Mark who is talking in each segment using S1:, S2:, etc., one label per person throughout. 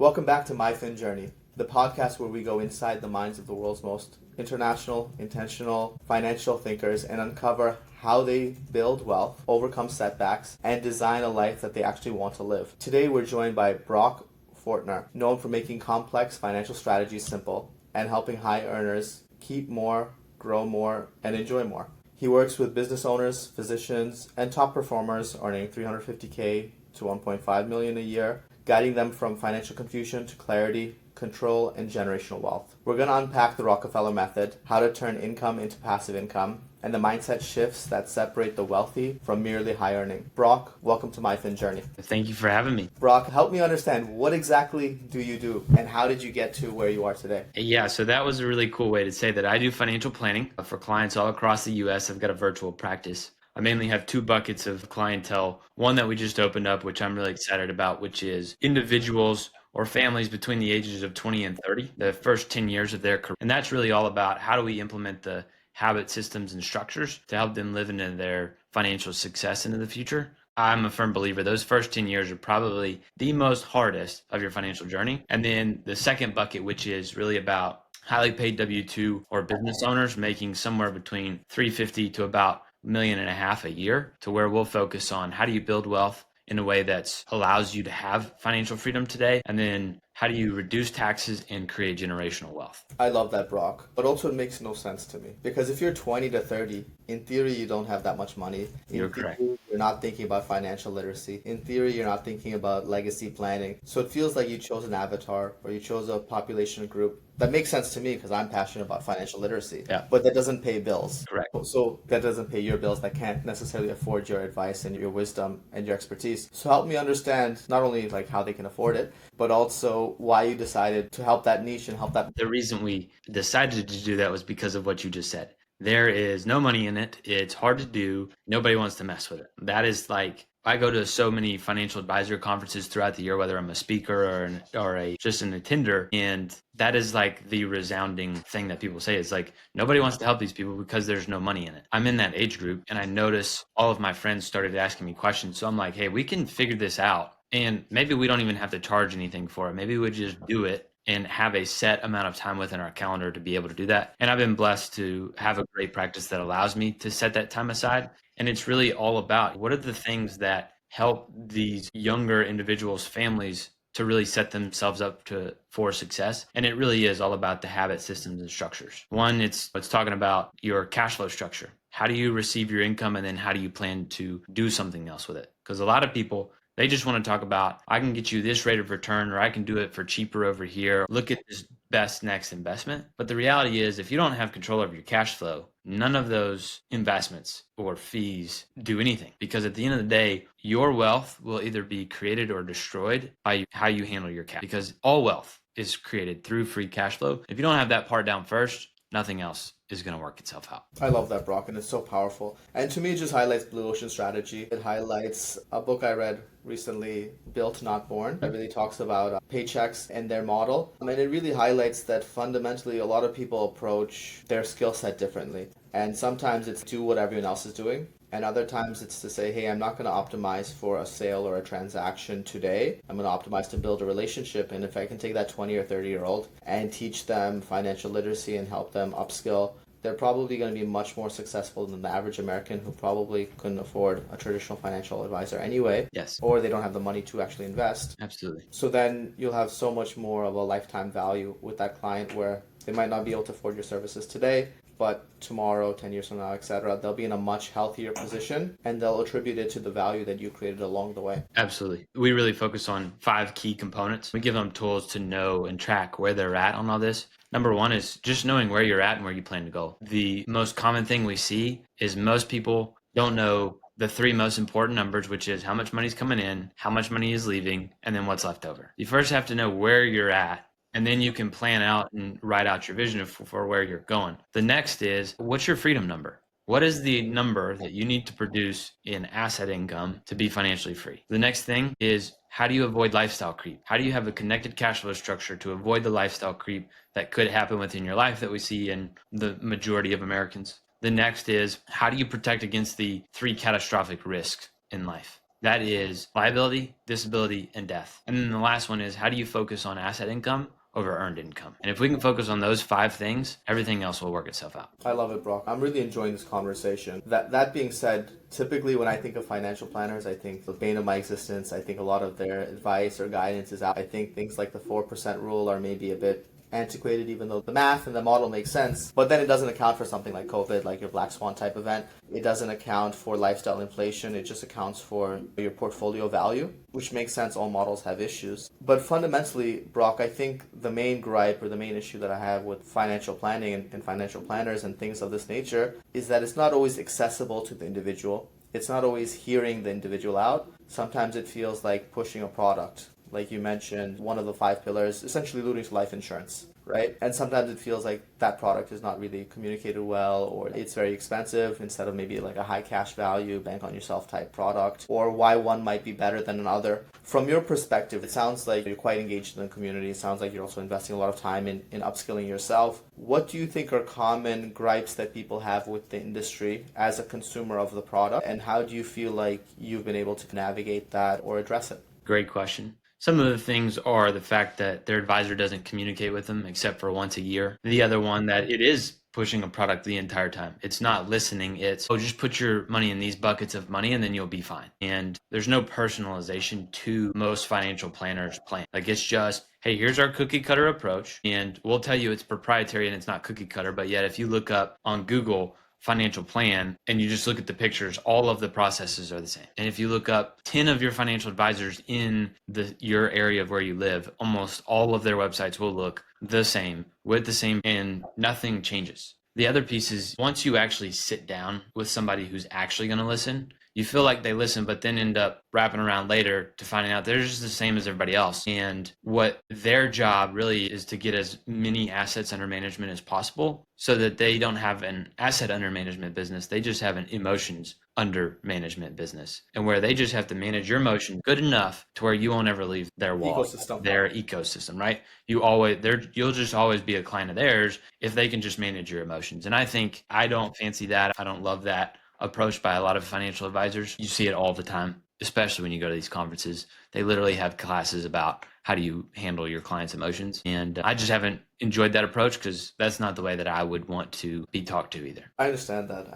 S1: Welcome back to MyFinJourney, the podcast where we go inside the minds of the world's most international, intentional, financial thinkers and uncover how they build wealth, overcome setbacks, and design a life that they actually want to live. Today we're joined by Brock Fortner, known for making complex financial strategies simple and helping high earners keep more, grow more, and enjoy more. He works with business owners, physicians, and top performers earning $350K to $1.5 million a year, guiding them from financial confusion to clarity, control, and generational wealth. We're going to unpack the Rockefeller method, how to turn income into passive income, and the mindset shifts that separate the wealthy from merely high earning. Brock, welcome to MyFinJourney.
S2: Thank you for having me.
S1: Brock, help me understand, what exactly do you do and how did you get to where you are today?
S2: Yeah, so that was a really cool way to say that I do financial planning for clients all across the US. I've got a virtual practice. I mainly have two buckets of clientele. One that we just opened up, which I'm really excited about, which is individuals or families between the ages of 20 and 30, the first 10 years of their career. And that's really all about how do we implement the habit systems and structures to help them live into their financial success into the future. I'm a firm believer those first 10 years are probably the most hardest of your financial journey. And then the second bucket, which is really about highly paid W-2 or business owners making somewhere between 350 to about $1.5 million a year, to where we'll focus on how do you build wealth in a way that allows you to have financial freedom today, and then how do you reduce taxes and create generational wealth.
S1: I love that, Brock, but also it makes no sense to me because if you're 20 to 30, in theory you don't have that much money.
S2: You're correct.
S1: You're not thinking about financial literacy. In theory, you're not thinking about legacy planning. So it feels like you chose an avatar or you chose a population group. That makes sense to me because I'm passionate about financial literacy, but that doesn't pay bills.
S2: Correct.
S1: So that doesn't pay your bills, that can't necessarily afford your advice and your wisdom and your expertise. So help me understand not only like how they can afford it, but also why you decided to help that niche and help that.
S2: The reason we decided to do that was because of what you just said. There is no money in it. It's hard to do. Nobody wants to mess with it. That is like, I go to so many financial advisor conferences throughout the year, whether I'm a speaker or just an attender. And that is like the resounding thing that people say is like, nobody wants to help these people because there's no money in it. I'm in that age group and I notice all of my friends started asking me questions. So I'm like, hey, we can figure this out. And maybe we don't even have to charge anything for it. Maybe we just do it and have a set amount of time within our calendar to be able to do that. And I've been blessed to have a great practice that allows me to set that time aside. And it's really all about what are the things that help these younger individuals' families to really set themselves up for success. And it really is all about the habit systems and structures. One, it's talking about your cash flow structure. How do you receive your income? And then how do you plan to do something else with it? Because a lot of people, they just want to talk about, I can get you this rate of return, or I can do it for cheaper over here. Look at this best next investment. But the reality is, if you don't have control over your cash flow, none of those investments or fees do anything. Because at the end of the day, your wealth will either be created or destroyed by how you handle your cash. Because all wealth is created through free cash flow. If you don't have that part down first, nothing else is going to work itself out.
S1: I love that, Brock, and it's so powerful. And to me, it just highlights Blue Ocean strategy. It highlights a book I read recently, Built Not Born. It really talks about paychecks and their model. And it really highlights that fundamentally a lot of people approach their skill set differently. And sometimes it's do what everyone else is doing. And other times it's to say, hey, I'm not going to optimize for a sale or a transaction today. I'm going to optimize to build a relationship. And if I can take that 20 or 30-year-old and teach them financial literacy and help them upskill, they're probably going to be much more successful than the average American who probably couldn't afford a traditional financial advisor anyway.
S2: Yes.
S1: Or they don't have the money to actually invest.
S2: Absolutely.
S1: So then you'll have so much more of a lifetime value with that client where they might not be able to afford your services today, but tomorrow, 10 years from now, etc., they'll be in a much healthier position and they'll attribute it to the value that you created along the way.
S2: Absolutely. We really focus on 5 key components. We give them tools to know and track where they're at on all this. Number 1 is just knowing where you're at and where you plan to go. The most common thing we see is most people don't know the 3 most important numbers, which is how much money is coming in, how much money is leaving, and then what's left over. You first have to know where you're at, and then you can plan out and write out your vision for where you're going. The next is, what's your freedom number? What is the number that you need to produce in asset income to be financially free? The next thing is, how do you avoid lifestyle creep? How do you have a connected cash flow structure to avoid the lifestyle creep that could happen within your life that we see in the majority of Americans? The next is, how do you protect against the 3 catastrophic risks in life? That is liability, disability, and death. And then the last one is, how do you focus on asset income over earned income? And if we can focus on those 5 things, everything else will work itself out.
S1: I love it, Brock. I'm really enjoying this conversation. That being said, typically when I think of financial planners, I think the bane of my existence. I think a lot of their advice or guidance is out. I think things like the 4% rule are maybe a bit antiquated, even though the math and the model makes sense. But then it doesn't account for something like COVID, like your black swan type event. It doesn't account for lifestyle inflation. It just accounts for your portfolio value, which makes sense. All models have issues. But fundamentally, Brock, I think the main gripe or the main issue that I have with financial planning and financial planners and things of this nature is that it's not always accessible to the individual. It's not always hearing the individual out. Sometimes it feels like pushing a product. Like you mentioned, one of the 5 pillars, essentially alluding to life insurance, right? And sometimes it feels like that product is not really communicated well, or it's very expensive instead of maybe like a high cash value, bank on yourself type product, or why one might be better than another. From your perspective, it sounds like you're quite engaged in the community. It sounds like you're also investing a lot of time in upskilling yourself. What do you think are common gripes that people have with the industry as a consumer of the product? And how do you feel like you've been able to navigate that or address it?
S2: Great question. Some of the things are the fact that their advisor doesn't communicate with them except for once a year. The other one, that it is pushing a product the entire time. It's not listening. It's, oh, just put your money in these buckets of money and then you'll be fine. And there's no personalization to most financial planners' plan. Like, it's just, hey, here's our cookie cutter approach. And we'll tell you it's proprietary and it's not cookie cutter. But yet, if you look up on Google financial plan and you just look at the pictures, all of the processes are the same. And if you look up 10 of your financial advisors in your area of where you live, almost all of their websites will look the same with the same, and nothing changes. The other piece is, once you actually sit down with somebody who's actually going to listen, you feel like they listen, but then end up wrapping around later to finding out they're just the same as everybody else. And what their job really is to get as many assets under management as possible, so that they don't have an asset under management business. They just have an emotions under management business, and where they just have to manage your emotion good enough to where you won't ever leave their wall, their ecosystem, right? You'll just always be a client of theirs if they can just manage your emotions. And I don't fancy that. I don't love that approach by a lot of financial advisors. You see it all the time, especially when you go to these conferences. They literally have classes about how do you handle your client's emotions. And I just haven't enjoyed that approach, because that's not the way that I would want to be talked to either.
S1: I understand that.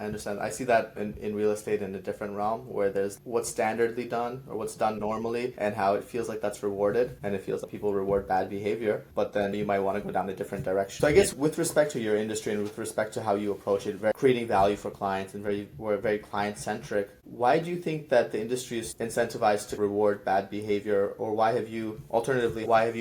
S1: I see that in real estate in a different realm, where there's what's standardly done or what's done normally and how it feels like that's rewarded, and it feels like people reward bad behavior, but then you might want to go down a different direction. So I guess with respect to your industry and with respect to how you approach it, creating value for clients and we're very client centric, why do you think that the industry is incentivized to reward bad behavior, or why have you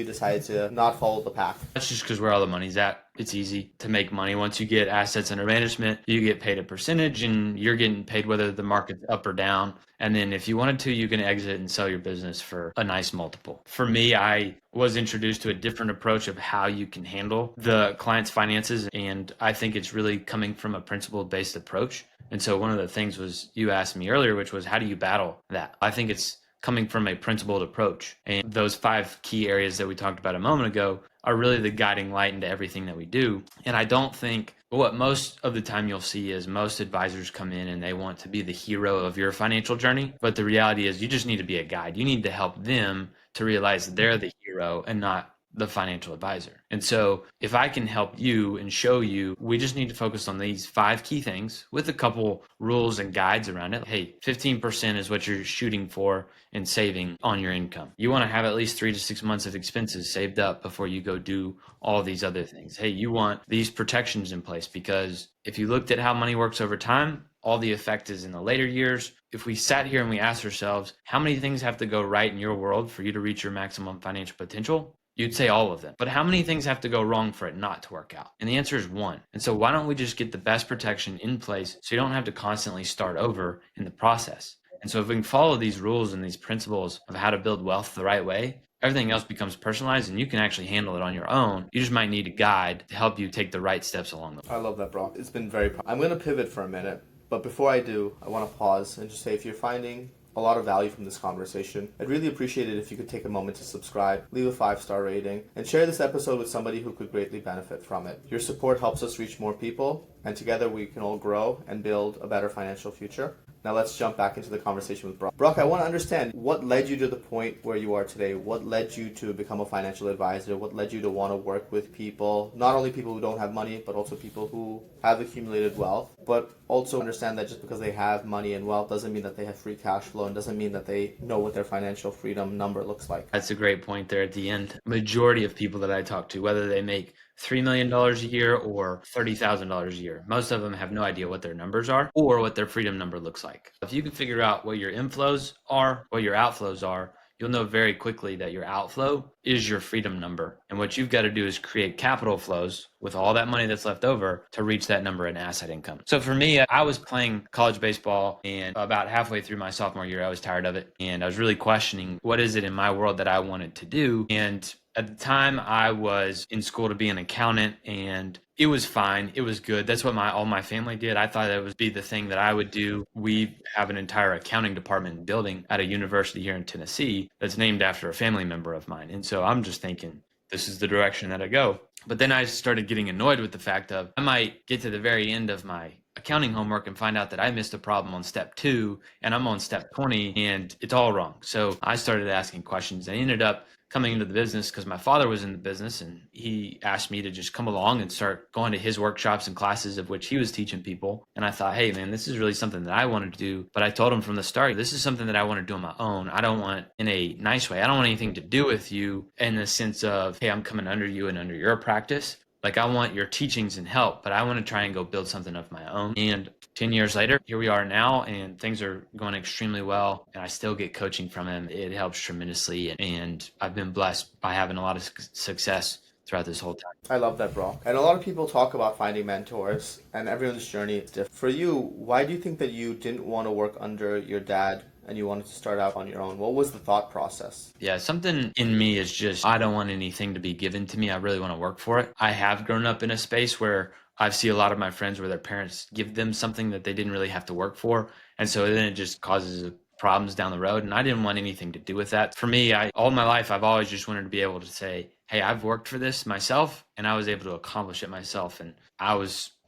S1: decided to not follow the pack?
S2: That's just because where all the money's at. It's easy to make money. Once you get assets under management, you get paid a percentage, and you're getting paid whether the market's up or down. And then if you wanted to, you can exit and sell your business for a nice multiple. For me, I was introduced to a different approach of how you can handle the client's finances. And I think it's really coming from a principle-based approach. And so one of the things was, you asked me earlier, which was, how do you battle that? I think it's coming from a principled approach. And those 5 key areas that we talked about a moment ago are really the guiding light into everything that we do. And I don't think, what most of the time you'll see is, most advisors come in and they want to be the hero of your financial journey. But the reality is, you just need to be a guide. You need to help them to realize that they're the hero and not the financial advisor. And so if I can help you and show you, we just need to focus on these 5 key things with a couple rules and guides around it. Hey, 15% is what you're shooting for in saving on your income. You want to have at least 3 to 6 months of expenses saved up before you go do all these other things. Hey, you want these protections in place, because if you looked at how money works over time, all the effect is in the later years. If we sat here and we asked ourselves, how many things have to go right in your world for you to reach your maximum financial potential? You'd say all of them. But how many things have to go wrong for it not to work out? And the answer is 1. And so why don't we just get the best protection in place, so you don't have to constantly start over in the process? And so if we can follow these rules and these principles of how to build wealth the right way, everything else becomes personalized, and you can actually handle it on your own. You just might need a guide to help you take the right steps along the way.
S1: I love that, Brock. It's been I'm going to pivot for a minute, but before I do, I want to pause and just say, if you're finding a lot of value from this conversation, I'd really appreciate it if you could take a moment to subscribe, leave a 5-star rating, and share this episode with somebody who could greatly benefit from it. Your support helps us reach more people, and together we can all grow and build a better financial future. Now let's jump back into the conversation with Brock. Brock, I want to understand what led you to the point where you are today. What led you to become a financial advisor? What led you to want to work with people, not only people who don't have money, but also people who have accumulated wealth, but also understand that just because they have money and wealth doesn't mean that they have free cash flow and doesn't mean that they know what their financial freedom number looks like.
S2: That's a great point there at the end. Majority of people that I talk to, whether they make $3 million a year or $30,000 a year, most of them have no idea what their numbers are or what their freedom number looks like. If you can figure out what your inflows are, what your outflows are, you'll know very quickly that your outflow is your freedom number. And what you've got to do is create capital flows with all that money that's left over to reach that number in asset income. So for me, I was playing college baseball, and about halfway through my sophomore year, I was tired of it. And I was really questioning, what is it in my world that I wanted to do? And at the time, I was in school to be an accountant, and it was fine. It was good. That's what all my family did. I thought it would be the thing that I would do. We have an entire accounting department building at a university here in Tennessee that's named after a family member of mine. And so I'm just thinking, this is the direction that I go. But then I started getting annoyed with the fact of I might get to the very end of my accounting homework and find out that I missed a problem on step 2 and I'm on step 20 and it's all wrong. So I started asking questions. I ended up coming into the business because my father was in the business, and he asked me to just come along and start going to his workshops and classes of which he was teaching people. And I thought, hey man, this is really something that I wanted to do. But I told him from the start, this is something that I want to do on my own. I don't want, in a nice way, I don't want anything to do with you in the sense of, hey, I'm coming under you and under your practice. Like, I want your teachings and help, but I want to try and go build something of my own. And 10 years later, here we are now, and things are going extremely well. And I still get coaching from him. It helps tremendously. And I've been blessed by having a lot of success throughout this whole time.
S1: I love that, Brock. And a lot of people talk about finding mentors, and everyone's journey is different. For you, why do you think that you didn't want to work under your dad and you wanted to start out on your own? What was the thought process?
S2: Yeah, something in me is just, I don't want anything to be given to me. I really want to work for it. I have grown up in a space where I see a lot of my friends where their parents give them something that they didn't really have to work for. And so then it just causes problems down the road. And I didn't want anything to do with that. For me, all my life, I've always just wanted to be able to say, hey, I've worked for this myself and I was able to accomplish it myself. And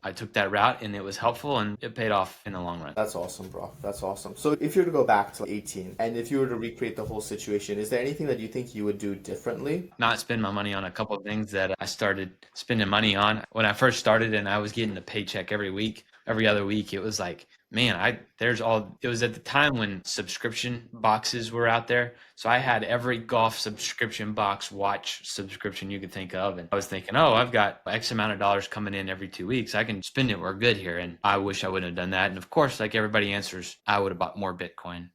S2: I took that route and it was helpful and it paid off in the long run.
S1: That's awesome, Brock. That's awesome. So if you were to go back to 18 and if you were to recreate the whole situation, is there anything that you think you would do differently?
S2: Not spend my money on a couple of things that I started spending money on. When I first started and I was getting a paycheck every week, every other week, it was like, man, it was at the time when subscription boxes were out there. So I had every golf subscription box, watch subscription you could think of. And I was thinking, oh, I've got X amount of dollars coming in every 2 weeks. I can spend it. We're good here. And I wish I wouldn't have done that. And of course, like everybody answers, I would have bought more Bitcoin.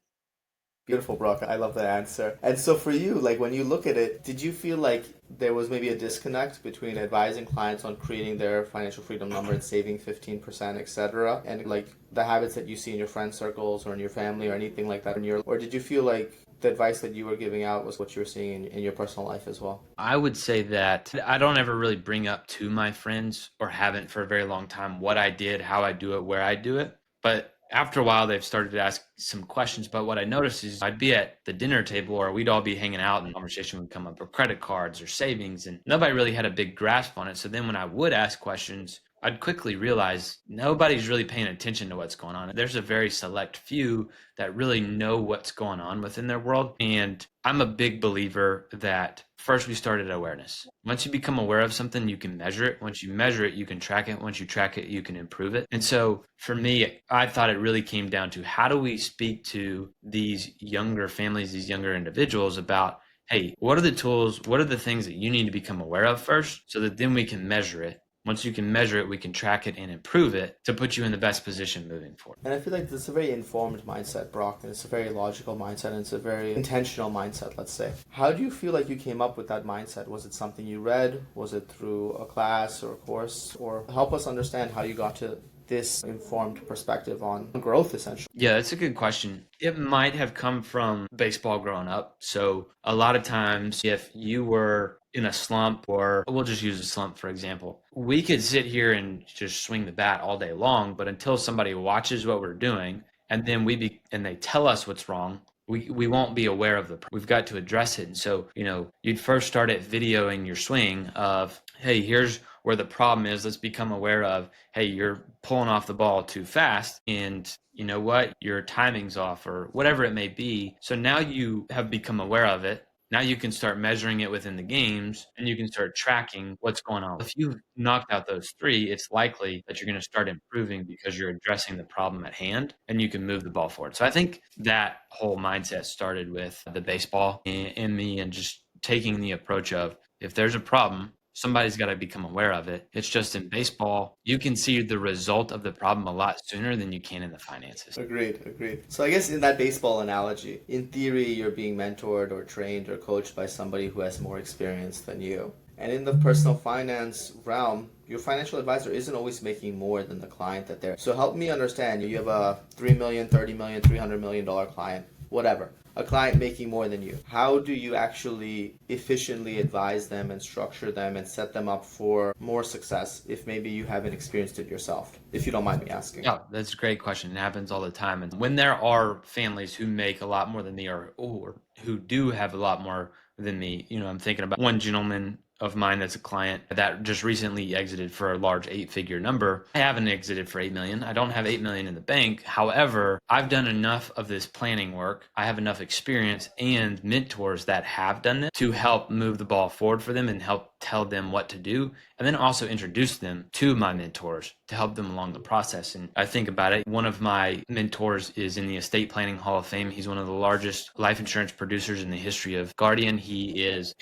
S1: Beautiful, Brock. I love that answer. And so for you, like when you look at it, did you feel like there was maybe a disconnect between advising clients on creating their financial freedom number and saving 15%, etc., and like the habits that you see in your friend circles or in your family or anything like that or did you feel like the advice that you were giving out was what you were seeing in your personal life as well?
S2: I would say that I don't ever really bring up to my friends, or haven't for a very long time, what I did, how I do it, where I do it. But after a while, they've started to ask some questions. But what I noticed is I'd be at the dinner table or we'd all be hanging out and conversation would come up, or credit cards or savings, and nobody really had a big grasp on it. So then when I would ask questions, I'd quickly realize nobody's really paying attention to what's going on. There's a very select few that really know what's going on within their world. And I'm a big believer that first we start at awareness. Once you become aware of something, you can measure it. Once you measure it, you can track it. Once you track it, you can improve it. And so for me, I thought it really came down to, how do we speak to these younger families, these younger individuals about, hey, what are the tools? What are the things that you need to become aware of first, so that then we can measure it. Once you can measure it, we can track it and improve it to put you in the best position moving forward.
S1: And I feel like this is a very informed mindset, Brock, and it's a very logical mindset, and it's a very intentional mindset, let's say. How do you feel like you came up with that mindset? Was it something you read? Was it through a class or a course? Or help us understand how you got to this informed perspective on growth, essentially?
S2: Yeah, that's a good question. It might have come from baseball growing up. So a lot of times, if you were in a slump, or we'll just use a slump, for example, we could sit here and just swing the bat all day long, but until somebody watches what we're doing and then and they tell us what's wrong, we won't be aware of we've got to address it. And so, you'd first start at videoing your swing of, hey, here's where the problem is, let's become aware of, hey, you're pulling off the ball too fast, and you know what, your timing's off or whatever it may be. So now you have become aware of it. Now you can start measuring it within the games, and you can start tracking what's going on. If you've knocked out those three, it's likely that you're going to start improving because you're addressing the problem at hand and you can move the ball forward. So I think that whole mindset started with the baseball in me, and just taking the approach of, if there's a problem, somebody's got to become aware of it. It's just in baseball, you can see the result of the problem a lot sooner than you can in the finances.
S1: Agreed. So I guess in that baseball analogy, in theory, you're being mentored or trained or coached by somebody who has more experience than you. And in the personal finance realm, your financial advisor isn't always making more than the client that they're. So help me understand, you have a $3 million, $30 million, $300 million client, whatever. A client making more than you. How do you actually efficiently advise them and structure them and set them up for more success if maybe you haven't experienced it yourself, if you don't mind me asking?
S2: Yeah, that's a great question. It happens all the time. And when there are families who make a lot more than me, or who do have a lot more than me, I'm thinking about one gentleman of mine that's a client that just recently exited for a large 8-figure number. I haven't exited for 8 million. I don't have 8 million in the bank. However, I've done enough of this planning work. I have enough experience and mentors that have done it to help move the ball forward for them and help tell them what to do, and then also introduce them to my mentors to help them along the process. And I think about it, one of my mentors is in the Estate Planning Hall of Fame. He's one of the largest life insurance producers in the history of Guardian. He's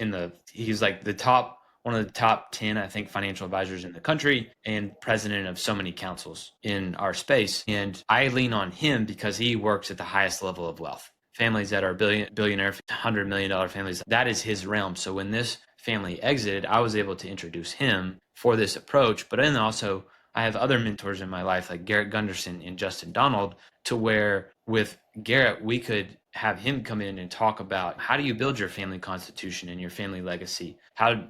S2: like one of the top 10, I think, financial advisors in the country, and president of so many councils in our space. And I lean on him because he works at the highest level of wealth. Families that are billionaire, $100 million families, that is his realm. So when this family exited, I was able to introduce him for this approach. But then also, I have other mentors in my life like Garrett Gunderson and Justin Donald, to where with Garrett, we could have him come in and talk about, how do you build your family constitution and your family legacy?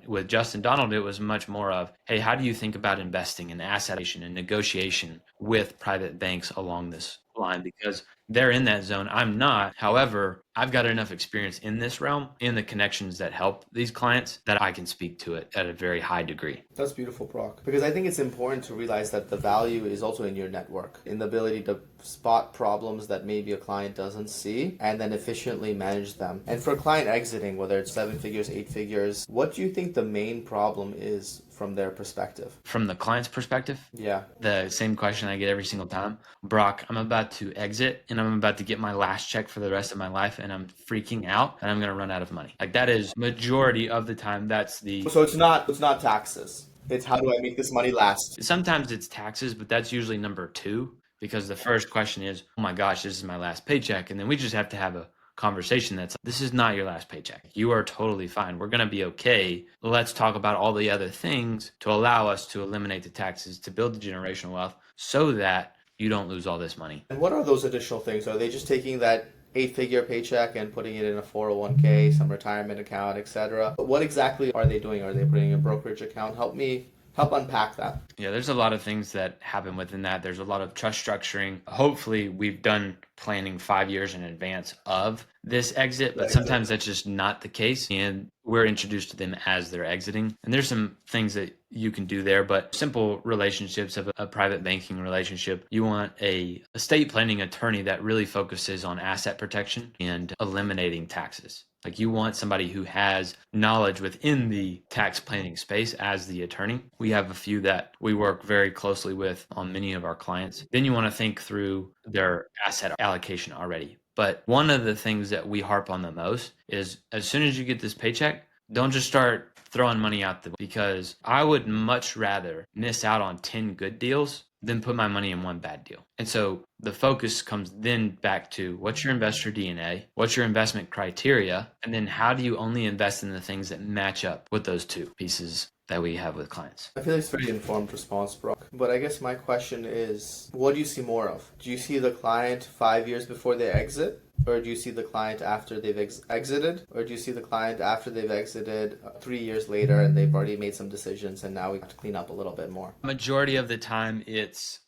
S2: With Justin Donald, it was much more of, hey, how do you think about investing and assetation and negotiation with private banks along this line? Because they're in that zone. I'm not. However, I've got enough experience in this realm, in the connections that help these clients, that I can speak to it at a very high degree.
S1: That's beautiful, Brock. Because I think it's important to realize that the value is also in your network, in the ability to spot problems that maybe a client doesn't see and then efficiently manage them. And for a client exiting, whether it's 7 figures, 8 figures, what do you think the main problem is from their perspective?
S2: From the client's perspective?
S1: Yeah.
S2: The same question I get every single time. Brock, I'm about to exit and I'm about to get my last check for the rest of my life, and I'm freaking out and I'm going to run out of money. Like, that is majority of the time. So
S1: it's not taxes. It's how do I make this money last?
S2: Sometimes it's taxes, but that's usually number 2, because the first question is, oh my gosh, this is my last paycheck. And then we just have to have a conversation that's, this is not your last paycheck. You are totally fine. We're going to be okay. Let's talk about all the other things to allow us to eliminate the taxes, to build the generational wealth so that you don't lose all this money.
S1: And what are those additional things? Are they just taking that 8-figure paycheck and putting it in a 401k, some retirement account, etc.? But what exactly are they doing? Are they putting in a brokerage account? Help unpack that.
S2: Yeah, there's a lot of things that happen within that. There's a lot of trust structuring. Hopefully, we've done planning 5 years in advance of this exit, but sometimes that's just not the case. And we're introduced to them as they're exiting. And there's some things that you can do there, but simple relationships of a private banking relationship. You want a estate planning attorney that really focuses on asset protection and eliminating taxes. Like, you want somebody who has knowledge within the tax planning space as the attorney. We have a few that we work very closely with on many of our clients. Then you want to think through their asset allocation already. But one of the things that we harp on the most is, as soon as you get this paycheck, don't just start throwing money out because I would much rather miss out on 10 good deals than put my money in one bad deal. And so the focus comes then back to, what's your investor DNA? What's your investment criteria? And then how do you only invest in the things that match up with those two pieces that we have with clients?
S1: I feel like it's a very informed response, Brock. But I guess my question is, what do you see more of? Do you see the client 5 years before they exit? Or do you see the client after they've exited? Or do you see the client after they've exited 3 years later and they've already made some decisions and now we have to clean up a little bit more?
S2: Majority of the time,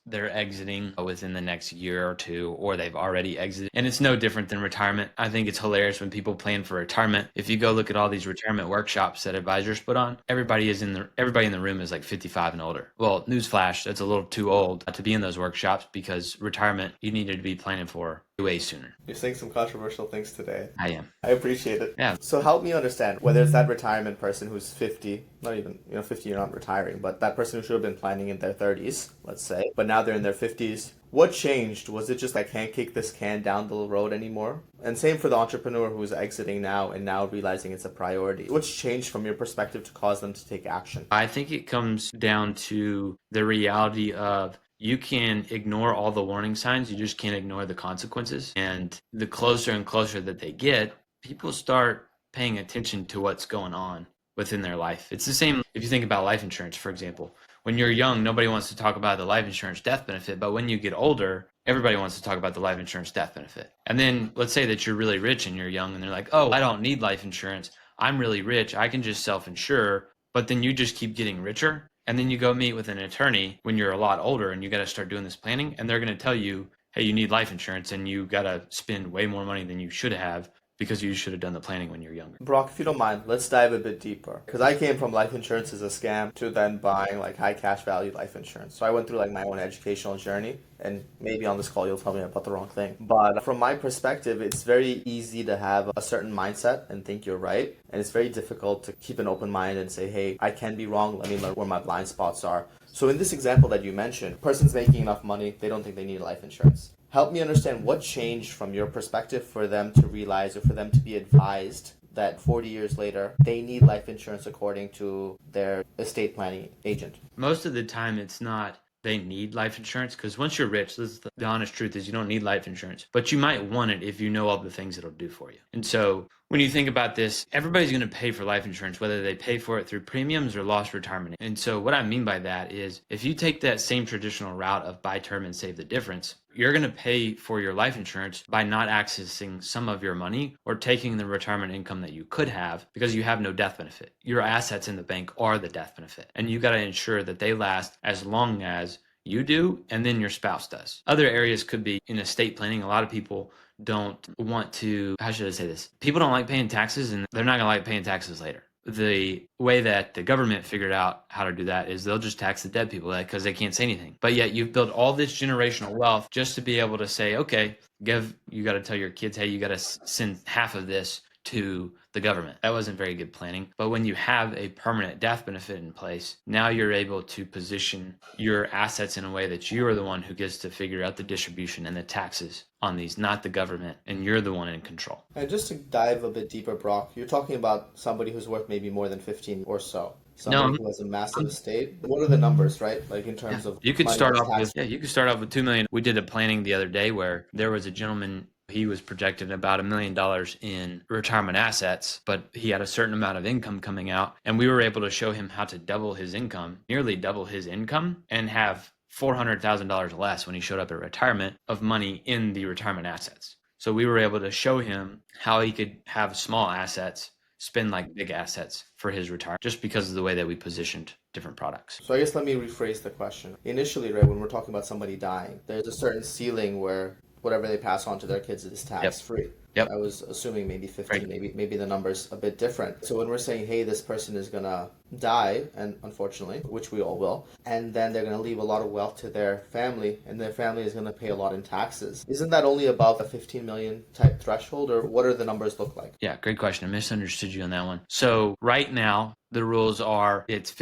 S2: they're exiting within the next year or two, or they've already exited. And it's no different than retirement. I think it's hilarious when people plan for retirement. If you go look at all these retirement workshops that advisors put on, everybody in the room is like 55 and older. Well, newsflash, that's a little too old to be in those workshops, because retirement you needed to be planning for way sooner.
S1: You're saying some controversial things today.
S2: I am.
S1: I appreciate it.
S2: Yeah.
S1: So help me understand, whether it's that retirement person who's 50, not even, 50, you're not retiring, but that person who should have been planning in their 30s, let's say, but now they're in their 50s. What changed? Was it just I can't kick this can down the road anymore? And same for the entrepreneur who's exiting now and now realizing it's a priority. What's changed from your perspective to cause them to take action?
S2: I think it comes down to the reality of, you can ignore all the warning signs, you just can't ignore the consequences. And the closer and closer that they get, people start paying attention to what's going on within their life. It's the same if you think about life insurance, for example. When you're young, nobody wants to talk about the life insurance death benefit, but when you get older, everybody wants to talk about the life insurance death benefit. And then let's say that you're really rich and you're young and they're like, oh, I don't need life insurance. I'm really rich. I can just self-insure. But then you just keep getting richer. And then you go meet with an attorney when you're a lot older and you got to start doing this planning. And they're going to tell you, hey, you need life insurance and you got to spend way more money than you should have, because you should have done the planning when you're younger.
S1: Brock, if you don't mind, let's dive a bit deeper. Because I came from life insurance as a scam to then buying like high cash value life insurance. So I went through like my own educational journey, and maybe on this call you'll tell me I bought the wrong thing. But from my perspective, it's very easy to have a certain mindset and think you're right. And it's very difficult to keep an open mind and say, hey, I can be wrong. Let me learn where my blind spots are. So in this example that you mentioned, person's making enough money, they don't think they need life insurance. Help me understand what changed from your perspective for them to realize, or for them to be advised that 40 years later, they need life insurance according to their estate planning agent.
S2: Most of the time, it's not they need life insurance, because once you're rich, this is the honest truth, is you don't need life insurance, but you might want it if you know all the things it'll do for you. And so when you think about this, everybody's going to pay for life insurance, whether they pay for it through premiums or lost retirement. And so what I mean by that is, if you take that same traditional route of buy term and save the difference, you're going to pay for your life insurance by not accessing some of your money or taking the retirement income that you could have, because you have no death benefit. Your assets in the bank are the death benefit, and you got to ensure that they last as long as you do and then your spouse does. Other areas could be in estate planning. A lot of people don't want to, how should I say this? People don't like paying taxes, and they're not going to like paying taxes later. The way that the government figured out how to do that is they'll just tax the dead people because they can't say anything. But yet you've built all this generational wealth just to be able to say, okay, you got to tell your kids, hey, you got to send half of this to the government. That wasn't very good planning. But when you have a permanent death benefit in place, now you're able to position your assets in a way that you are the one who gets to figure out the distribution and the taxes on these, not the government, and you're the one in control.
S1: And just to dive a bit deeper, Brock, you're talking about somebody who's worth maybe more than 15 or so. Somebody who has a massive estate. What are the numbers, right? Like in terms of
S2: you could start off with $2 million. We did a planning the other day where there was a gentleman. He was projected about $1 million in retirement assets, but he had a certain amount of income coming out, and we were able to show him how to double his income, nearly double his income, and have $400,000 less when he showed up at retirement of money in the retirement assets. So we were able to show him how he could have small assets spend like big assets for his retirement, just because of the way that we positioned different products.
S1: So I guess let me rephrase the question. Initially, right, when we're talking about somebody dying, there's a certain ceiling where whatever they pass on to their kids is tax-free.
S2: Yep.
S1: I was assuming maybe 15,
S2: right.
S1: maybe the number's a bit different. So when we're saying, hey, this person is going to die, and unfortunately, which we all will, and then they're going to leave a lot of wealth to their family, and their family is going to pay a lot in taxes. Isn't that only above a 15 million type threshold, or what do the numbers look like?
S2: Yeah, great question. I misunderstood you on that one. So right now, the rules are it's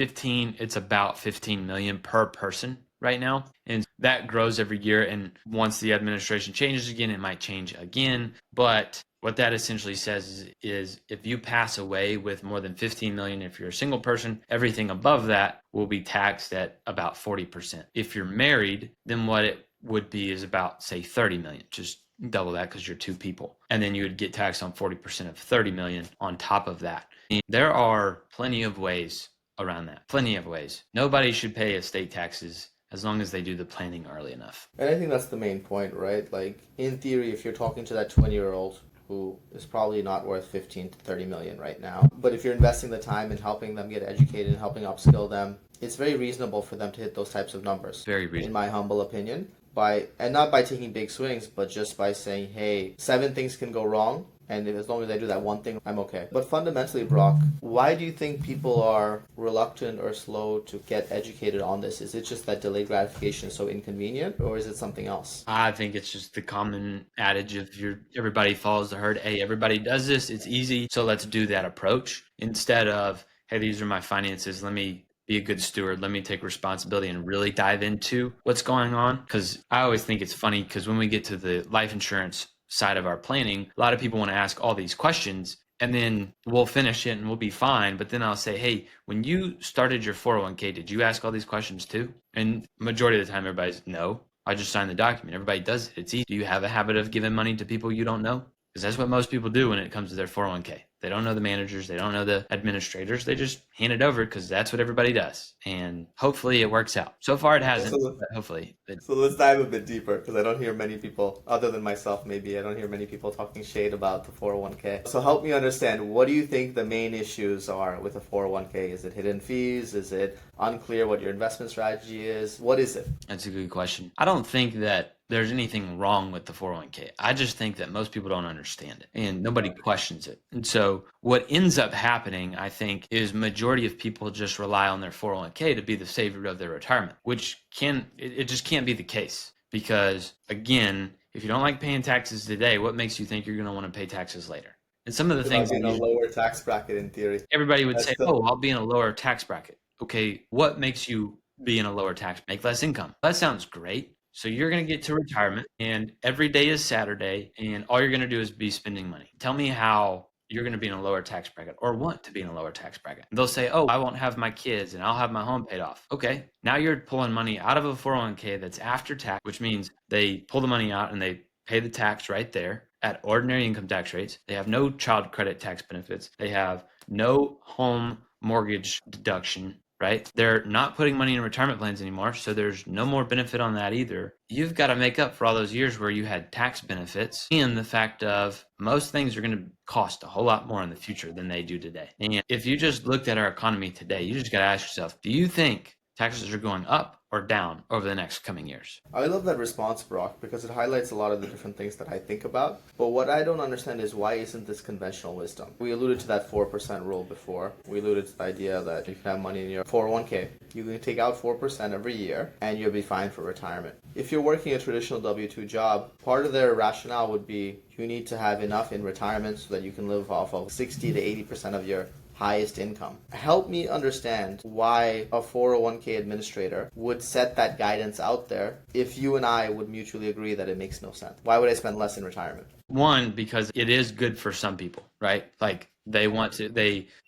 S2: about 15 million per person right now. And that grows every year. And once the administration changes again, it might change again. But what that essentially says is if you pass away with more than 15 million, if you're a single person, everything above that will be taxed at about 40%. If you're married, then what it would be is about, say, 30 million, just double that because you're two people. And then you would get taxed on 40% of 30 million on top of that. And there are plenty of ways around that. Plenty of ways. Nobody should pay estate taxes as long as they do the planning early enough.
S1: And I think that's the main point, right? Like, in theory, if you're talking to that 20-year-old who is probably not worth 15 to 30 million right now, but if you're investing the time in helping them get educated and helping upskill them, it's very reasonable for them to hit those types of numbers.
S2: Very reasonable.
S1: In my humble opinion. and not by taking big swings, but just by saying, hey, 7 things can go wrong. And as long as I do that one thing, I'm okay. But fundamentally, Brock, why do you think people are reluctant or slow to get educated on this? Is it just that delayed gratification is so inconvenient, or is it something else?
S2: I think it's just the common adage of everybody follows the herd. Hey, everybody does this. It's easy. So let's do that approach instead of, hey, these are my finances. Let me be a good steward. Let me take responsibility and really dive into what's going on. Because I always think it's funny because when we get to the life insurance side of our planning, a lot of people want to ask all these questions and then we'll finish it and we'll be fine. But then I'll say, hey, when you started your 401k, did you ask all these questions too? And majority of the time, everybody's no. I just signed the document. Everybody does it. It's easy. Do you have a habit of giving money to people you don't know? Because that's what most people do when it comes to their 401k. They don't know the managers. They don't know the administrators. They just hand it over because that's what everybody does. And hopefully it works out. So far it hasn't, but hopefully.
S1: So let's dive a bit deeper because I don't hear many people, other than myself maybe, I don't hear many people talking shade about the 401k. So help me understand, what do you think the main issues are with the 401k? Is it hidden fees? Is it unclear what your investment strategy is? What is it?
S2: That's a good question. I don't think that there's anything wrong with the 401k. I just think that most people don't understand it and nobody questions it. And so what ends up happening, I think, is majority of people just rely on their 401k to be the savior of their retirement, which it just can't be the case. Because again, if you don't like paying taxes today, what makes you think you're going to want to pay taxes later? And some of the things
S1: in a lower tax bracket in theory.
S2: Everybody would say, oh, I'll be in a lower tax bracket. Okay, what makes you be in a lower tax, make less income? That sounds great. So you're going to get to retirement and every day is Saturday and all you're going to do is be spending money. Tell me how you're going to be in a lower tax bracket or want to be in a lower tax bracket. And they'll say, oh, I won't have my kids and I'll have my home paid off. Okay, now you're pulling money out of a 401k that's after tax, which means they pull the money out and they pay the tax right there at ordinary income tax rates. They have no child credit tax benefits. They have no home mortgage deduction, right? They're not putting money in retirement plans anymore, so there's no more benefit on that either. You've got to make up for all those years where you had tax benefits and the fact of most things are going to cost a whole lot more in the future than they do today. And if you just looked at our economy today, you just got to ask yourself, do you think taxes are going up or down over the next coming years?
S1: I love that response, Brock, because it highlights a lot of the different things that I think about. But what I don't understand is, why isn't this conventional wisdom? We alluded to that 4% rule before. We alluded to the idea that you can have money in your 401k. You can take out 4% every year and you'll be fine for retirement. If you're working a traditional W-2 job, part of their rationale would be you need to have enough in retirement so that you can live off of 60 to 80% of your highest income. Help me understand why a 401k administrator would set that guidance out there if you and I would mutually agree that it makes no sense. Why would I spend less in retirement?
S2: One, because it is good for some people, right? Like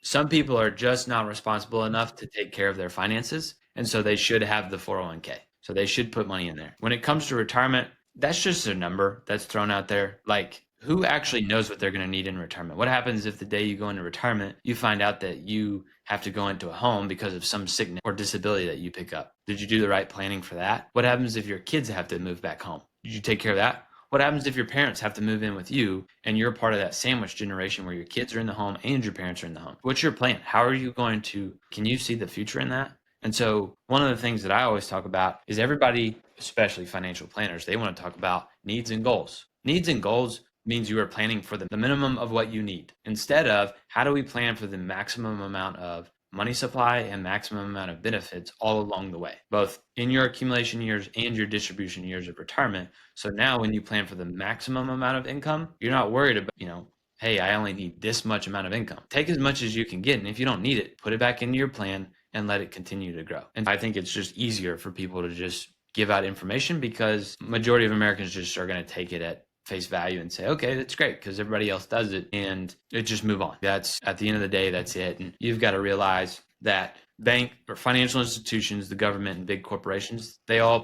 S2: some people are just not responsible enough to take care of their finances. And so they should have the 401k. So they should put money in there. When it comes to retirement, that's just a number that's thrown out there. Like, who actually knows what they're going to need in retirement? What happens if the day you go into retirement, you find out that you have to go into a home because of some sickness or disability that you pick up? Did you do the right planning for that? What happens if your kids have to move back home? Did you take care of that? What happens if your parents have to move in with you and you're part of that sandwich generation where your kids are in the home and your parents are in the home? What's your plan? How are you going to, can you see the future in that? And so one of the things that I always talk about is everybody, especially financial planners, they want to talk about needs and goals. Needs and goals means you are planning for the minimum of what you need, instead of how do we plan for the maximum amount of money supply and maximum amount of benefits all along the way, both in your accumulation years and your distribution years of retirement. So now when you plan for the maximum amount of income, you're not worried about, hey, I only need this much amount of income. Take as much as you can get. And if you don't need it, put it back into your plan and let it continue to grow. And I think it's just easier for people to just give out information because majority of Americans just are going to take it at face value and say, okay, that's great because everybody else does it, and it just move on. That's at the end of the day, that's it. And you've got to realize that bank or financial institutions, the government and big corporations, they all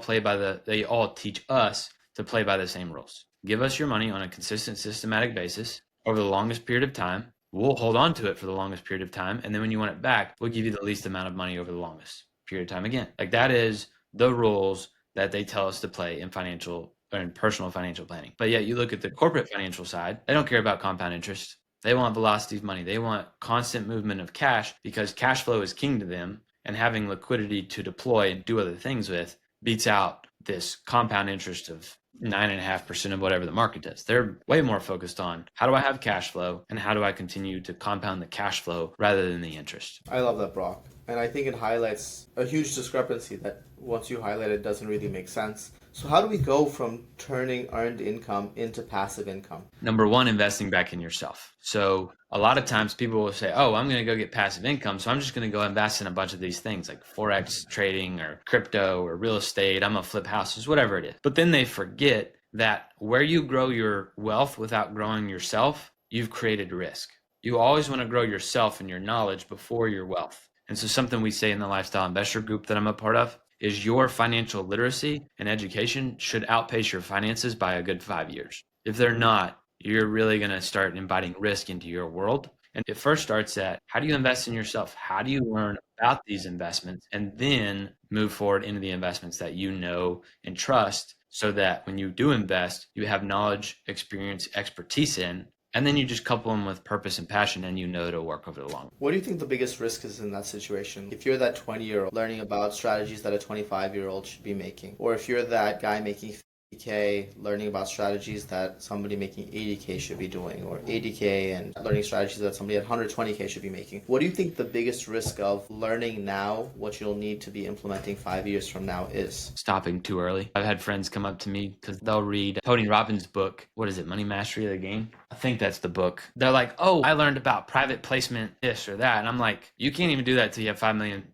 S2: teach us to play by the same rules. Give us your money on a consistent, systematic basis over the longest period of time. We'll hold on to it for the longest period of time. And then when you want it back, we'll give you the least amount of money over the longest period of time again. Like, that is the rules that they tell us to play in financial or in personal financial planning. But yet you look at the corporate financial side, they don't care about compound interest. They want velocity of money. They want constant movement of cash because cash flow is king to them, and having liquidity to deploy and do other things with beats out this compound interest of 9.5% of whatever the market does. They're way more focused on how do I have cash flow and how do I continue to compound the cash flow rather than the interest.
S1: I love that, Brock. And I think it highlights a huge discrepancy that once you highlight it doesn't really make sense. So how do we go from turning earned income into passive income?
S2: Number one, investing back in yourself. So a lot of times people will say, oh, I'm going to go get passive income, so I'm just going to go invest in a bunch of these things like Forex trading or crypto or real estate. I'm going to flip houses, whatever it is. But then they forget that where you grow your wealth without growing yourself, you've created risk. You always want to grow yourself and your knowledge before your wealth. And so something we say in the Lifestyle Investor Group that I'm a part of is your financial literacy and education should outpace your finances by a good 5 years. If they're not, you're really going to start inviting risk into your world. And it first starts at how do you invest in yourself? How do you learn about these investments and then move forward into the investments that you know and trust so that when you do invest, you have knowledge, experience, expertise in, and then you just couple them with purpose and passion and you know it'll work over the long run.
S1: What do you think the biggest risk is in that situation? If you're that 20-year-old learning about strategies that a 25-year-old should be making, or if you're that guy making 50K learning about strategies that somebody making 80K should be doing, or 80K and learning strategies that somebody at 120K should be making. What do you think the biggest risk of learning now what you'll need to be implementing 5 years from now is?
S2: Stopping too early. I've had friends come up to me because they'll read Tony Robbins' book. What is it? Money Mastery of the Game? I think that's the book. They're like, oh, I learned about private placement, this or that. And I'm like, you can't even do that till you have $5 million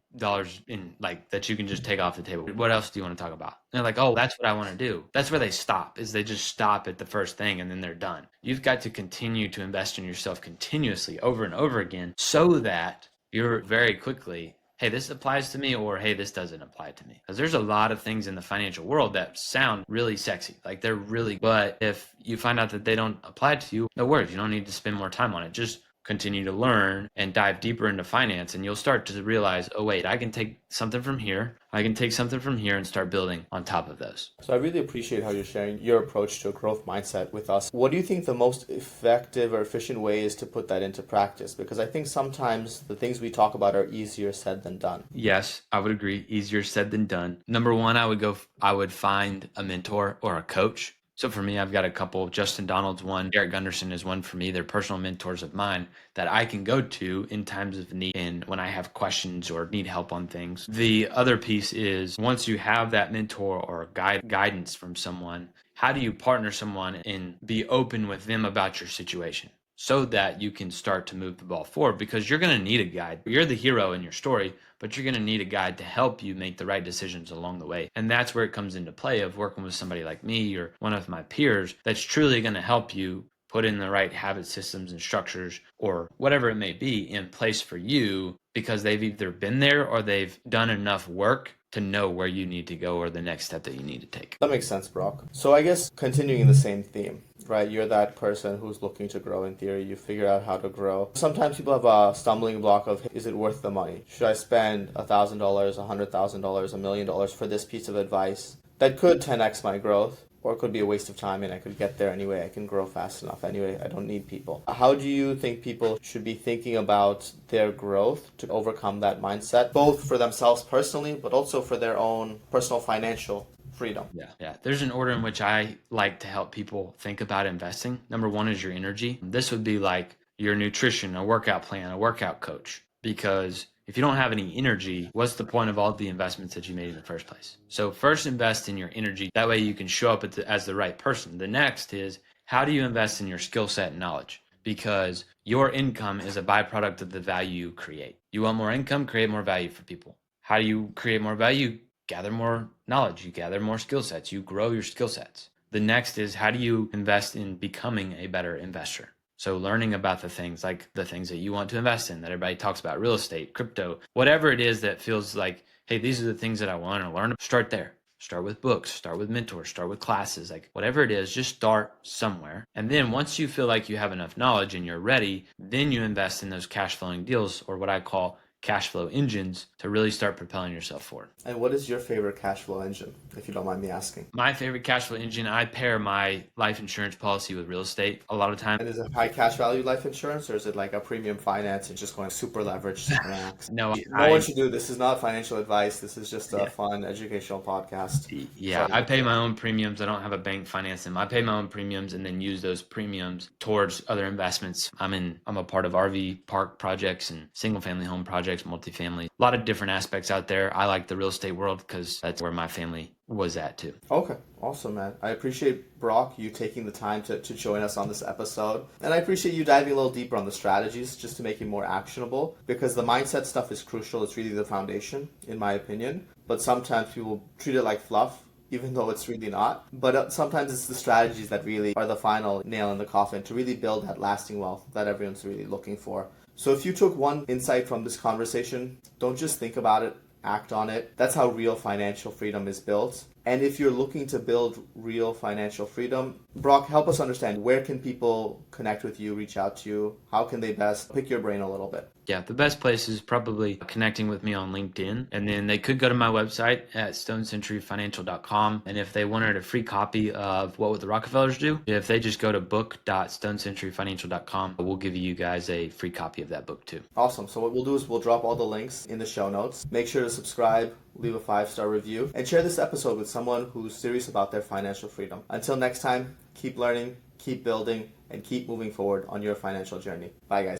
S2: in like that you can just take off the table. What else do you want to talk about? And they're like, oh, that's what I want to do. That's where they stop, is they just stop at the first thing and then they're done. You've got to continue to invest in yourself continuously over and over again so that you're very quickly, hey, this applies to me, or hey, this doesn't apply to me. Because there's a lot of things in the financial world that sound really sexy. Like they're really, but if you find out that they don't apply to you, no worries. You don't need to spend more time on it. Just continue to learn and dive deeper into finance, and you'll start to realize, oh wait, I can take something from here, I can take something from here and start building on top of those.
S1: So I really appreciate how you're sharing your approach to a growth mindset with us. What do you think the most effective or efficient way is to put that into practice? Because I think sometimes the things we talk about are easier said than done.
S2: Yes, I would agree. Easier said than done. Number one, I would find a mentor or a coach. So for me, I've got a couple. Justin Donald's one. Eric Gunderson is one for me. They're personal mentors of mine that I can go to in times of need and when I have questions or need help on things. The other piece is once you have that mentor or guidance from someone, how do you partner someone and be open with them about your situation so that you can start to move the ball forward? Because you're going to need a guide. You're the hero in your story, but you're going to need a guide to help you make the right decisions along the way. And that's where it comes into play of working with somebody like me or one of my peers that's truly going to help you put in the right habit systems and structures or whatever it may be in place for you, because they've either been there or they've done enough work to know where you need to go or the next step that you need to take.
S1: That makes sense, Brock. So I guess continuing the same theme, right? You're that person who's looking to grow in theory. You figure out how to grow. Sometimes people have a stumbling block of, is it worth the money? Should I spend $1,000, $100,000, $1 million for this piece of advice that could 10x my growth? Or it could be a waste of time and I could get there anyway. I can grow fast enough anyway. I don't need people. How do you think people should be thinking about their growth to overcome that mindset, both for themselves personally, but also for their own personal financial freedom?
S2: Yeah. There's an order in which I like to help people think about investing. Number one is your energy. This would be like your nutrition, a workout plan, a workout coach, because if you don't have any energy, what's the point of all the investments that you made in the first place? So first invest in your energy. That way you can show up as the right person. The next is, how do you invest in your skill set and knowledge? Because your income is a byproduct of the value you create. You want more income, create more value for people. How do you create more value? Gather more knowledge. You gather more skill sets. You grow your skill sets. The next is, how do you invest in becoming a better investor? So learning about the things that you want to invest in that everybody talks about, real estate, crypto, whatever it is that feels like, hey, these are the things that I want to learn. Start there. Start with books, start with mentors, start with classes, like whatever it is, just start somewhere. And then once you feel like you have enough knowledge and you're ready, then you invest in those cash flowing deals, or what I call cash flow engines to really start propelling yourself forward.
S1: And what is your favorite cash flow engine, if you don't mind me asking?
S2: My favorite cash flow engine, I pair my life insurance policy with real estate a lot of times.
S1: And is it high cash value life insurance, or is it like a premium finance and just going super leveraged max?
S2: No,
S1: No one should do this. This is not financial advice. This is just a
S2: Yeah.
S1: fun educational podcast.
S2: Yeah,
S1: So-
S2: I pay my own premiums. I don't have a bank finance them. I pay my own premiums and then use those premiums towards other investments. I'm a part of RV park projects and single family home projects, multifamily. A lot of different aspects out there. I like the real estate world because that's where my family was at too.
S1: Okay, awesome, man. I appreciate, Brock, you taking the time to join us on this episode. And I appreciate you diving a little deeper on the strategies just to make it more actionable, because the mindset stuff is crucial. It's really the foundation, in my opinion. But sometimes people treat it like fluff, even though it's really not. But sometimes it's the strategies that really are the final nail in the coffin to really build that lasting wealth that everyone's really looking for. So if you took one insight from this conversation, don't just think about it, act on it. That's how real financial freedom is built. And if you're looking to build real financial freedom, Brock, help us understand, where can people connect with you, reach out to you? How can they best pick your brain a little bit?
S2: Yeah, the best place is probably connecting with me on LinkedIn. And then they could go to my website at stonecenturyfinancial.com. And if they wanted a free copy of What Would the Rockefellers Do, if they just go to book.stonecenturyfinancial.com, we'll give you guys a free copy of that book too.
S1: Awesome. So what we'll do is we'll drop all the links in the show notes. Make sure to subscribe, leave a 5-star review, and share this episode with someone who's serious about their financial freedom. Until next time, keep learning, keep building, and keep moving forward on your financial journey. Bye, guys.